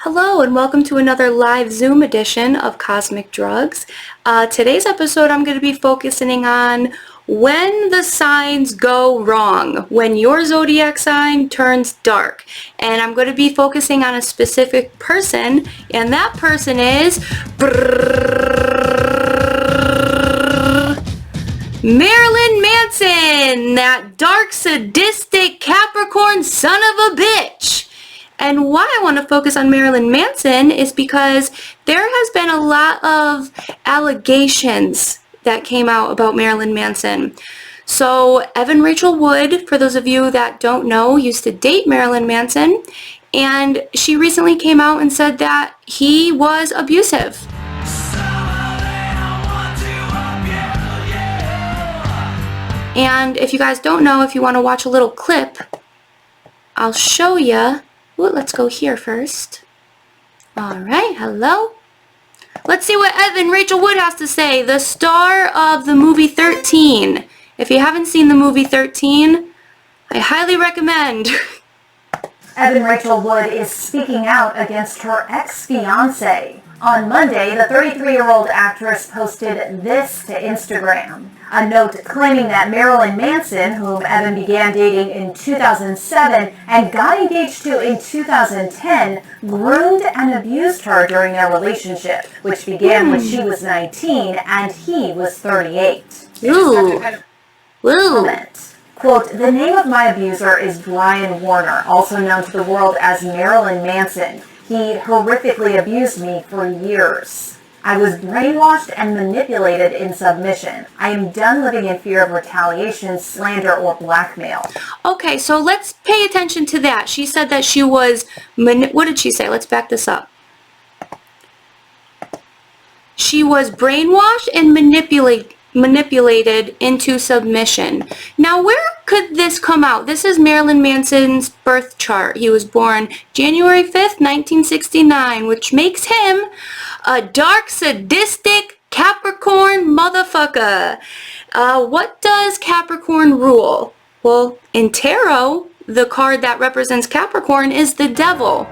Hello and welcome to another live Zoom edition of Cosmic Drugz. Today's episode I'm going to be focusing on when the signs go wrong, when your zodiac sign turns dark. And I'm going to be focusing on a specific person, and that person is Marilyn Manson, that dark sadistic Capricorn son of a bitch. And why I want to focus on Marilyn Manson is because there has been a lot of allegations that came out about Marilyn Manson. So Rachelwood, for those of you that don't know, used to date Marilyn Manson, and she recently came out and said that he was abusive. And if you guys don't know, if you want to watch a little clip, I'll show you. Well, let's go here first. Alright, hello. Let's see what Rachelwood has to say, the star of the movie 13. If you haven't seen the movie 13, I highly recommend. Rachelwood is speaking out against her ex-fiancé. On Monday, the 33-year-old actress posted this to Instagram. A note claiming that Marilyn Manson, whom Evan began dating in 2007 and got engaged to in 2010, groomed and abused her during their relationship, which began when she was 19 and he was 38. Ooh. Comment. Quote, "The name of my abuser is Brian Warner, also known to the world as Marilyn Manson. He horrifically abused me for years. I was brainwashed and manipulated in submission. I am done living in fear of retaliation, slander, or blackmail." Okay, so let's pay attention to that. She said that she was, what did she say? Let's back this up. She was brainwashed and manipulated into submission. Now, where could this come out? This is Marilyn Manson's birth chart. He was born January 5th, 1969, which makes him a dark, sadistic Capricorn motherfucker. What does Capricorn rule? Well, in tarot, the card that represents Capricorn is the devil.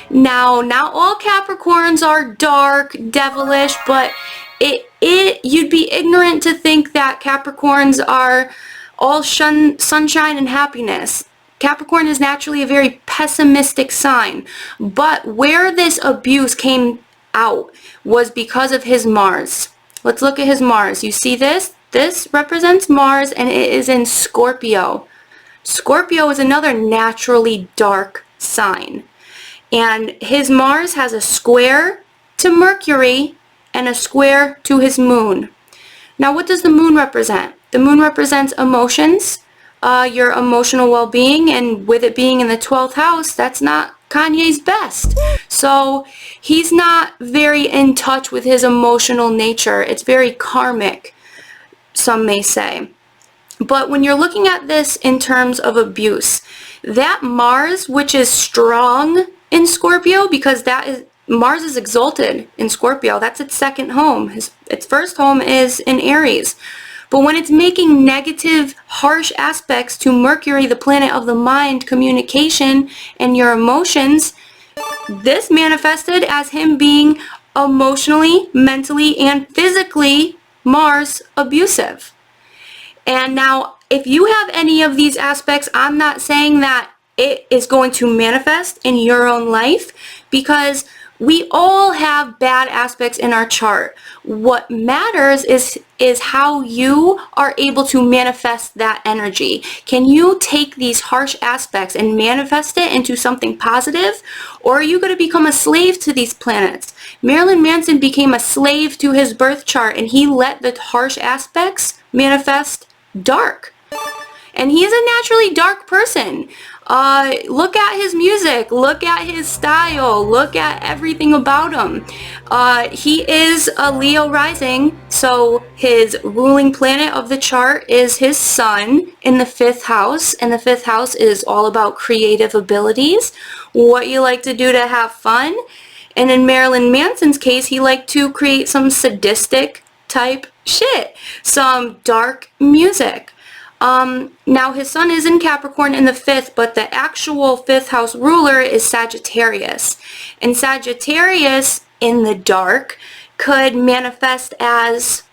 Now, not all Capricorns are dark, devilish, but you'd be ignorant to think that Capricorns are all sunshine and happiness. Capricorn is naturally a very pessimistic sign, but where this abuse came out was because of his Mars. Let's look at his Mars. You see this? This represents Mars, and it is in Scorpio. Scorpio is another naturally dark sign, and his Mars has a square to Mercury and a square to his moon. Now, what does the moon represent? The moon represents emotions, your emotional well-being, and with it being in the 12th house, that's not Kanye's best. So he's not very in touch with his emotional nature. It's very karmic, some may say. But when you're looking at this in terms of abuse, that Mars, which is strong in Scorpio, because Mars is exalted in Scorpio. That's its second home. Its first home is in Aries. But when it's making negative, harsh aspects to Mercury, the planet of the mind, communication, and your emotions, this manifested as him being emotionally, mentally, and physically Mars abusive. And now, if you have any of these aspects, I'm not saying that it is going to manifest in your own life, because we all have bad aspects in our chart. What matters is how you are able to manifest that energy. Can you take these harsh aspects and manifest it into something positive? Or are you going to become a slave to these planets? Marilyn Manson became a slave to his birth chart, and he let the harsh aspects manifest dark. And he is a naturally dark person. Look at his music, look at his style, look at everything about him. He is a Leo rising, so his ruling planet of the chart is his sun in the 5th house, and the 5th house is all about creative abilities, what you like to do to have fun. And in Marilyn Manson's case, he liked to create some sadistic type shit, some dark music. Now his sun is in Capricorn in the 5th, but the actual 5th house ruler is Sagittarius. And Sagittarius in the dark could manifest as,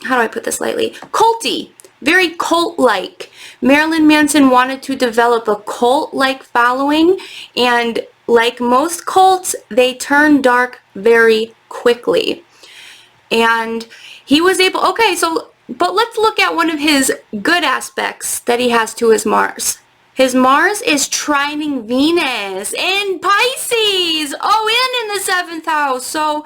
how do I put this lightly, culty, very cult-like. Marilyn Manson wanted to develop a cult-like following, and like most cults, they turn dark very quickly. And he was able, okay, so, but let's look at one of his good aspects that he has to his Mars. His Mars is trining Venus in Pisces, and in the 7th house. So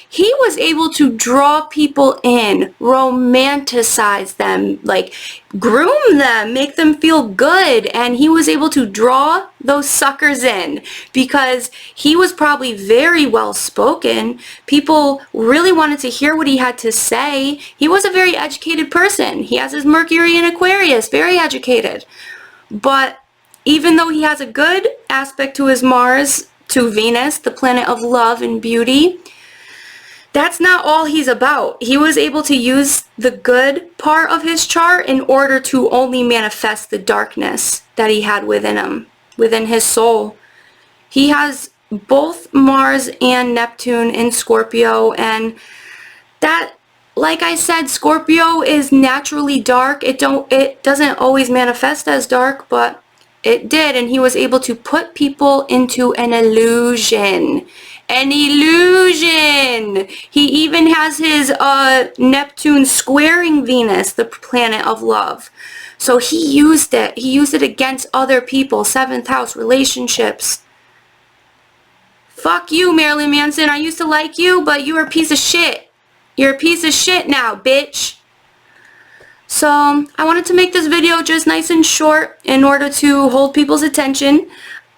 he was able to draw people in, romanticize them, like groom them, make them feel good. And he was able to draw those suckers in because he was probably very well spoken. People really wanted to hear what he had to say. He was a very educated person. He has his Mercury in Aquarius, very educated. But even though he has a good aspect to his Mars, to Venus, the planet of love and beauty, that's not all he's about. He was able to use the good part of his chart in order to only manifest the darkness that he had within him, within his soul. He has both Mars and Neptune in Scorpio, and that, like I said, Scorpio is naturally dark. It doesn't always manifest as dark, but it did, and he was able to put people into an illusion. An illusion! He even has his Neptune squaring Venus, the planet of love. So he used it. He used it against other people. 7th house, relationships. Fuck you, Marilyn Manson. I used to like you, but you're a piece of shit. You're a piece of shit now, bitch. So I wanted to make this video just nice and short in order to hold people's attention.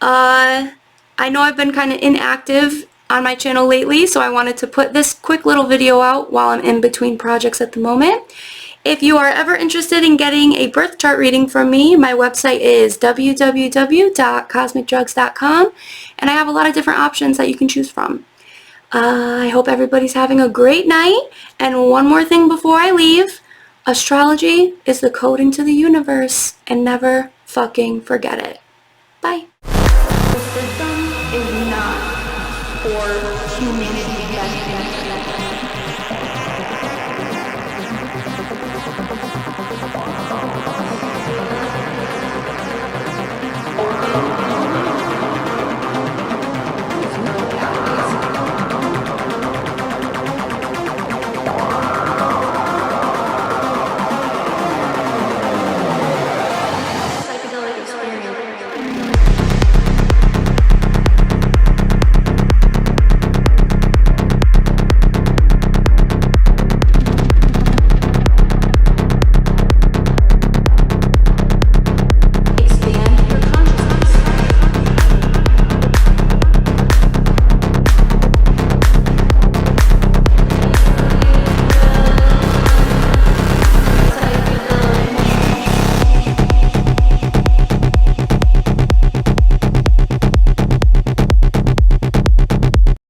I know I've been kind of inactive on my channel lately, so I wanted to put this quick little video out while I'm in between projects at the moment. If you are ever interested in getting a birth chart reading from me, my website is www.cosmicdrugz.com, and I have a lot of different options that you can choose from. I hope everybody's having a great night, and one more thing before I leave, astrology is the code into the universe, and never fucking forget it. Bye. The system is not for humanity.